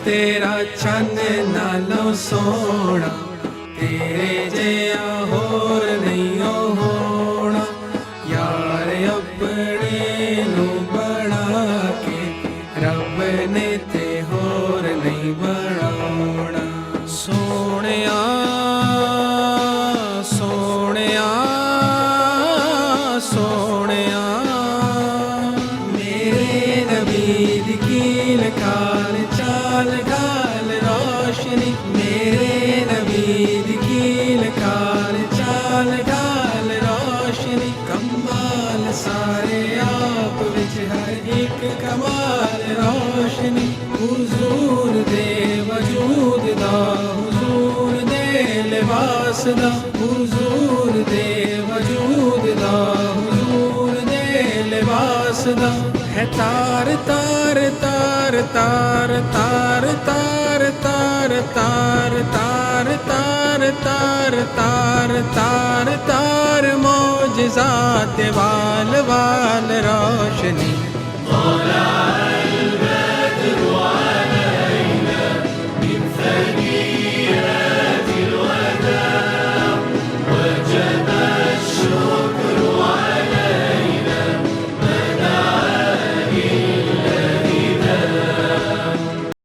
तेरा चंद नालों सोना, तेरे जिया होर नहीं होना। यार अपने नू बना के रब ने ते होर नहीं बनाना। सोनिया सोनिया सोनिया, मेरे नबी दी कील काल चाल गाल रोशनी। मेरे नबी दी कील काल चाल गाल रोशनी। कमाल सारे आप विच हर एक कमाल रोशनी। हुजूर दे वजूद दा, हुजूर दे लिबास दा, हुजूर दे वजूद दा, हुजूर दे लिबास दा। है तार तार तार तार तार तार तार तार तार तार तार तार तार तार मौजज़ात वाल वाल रोशनी।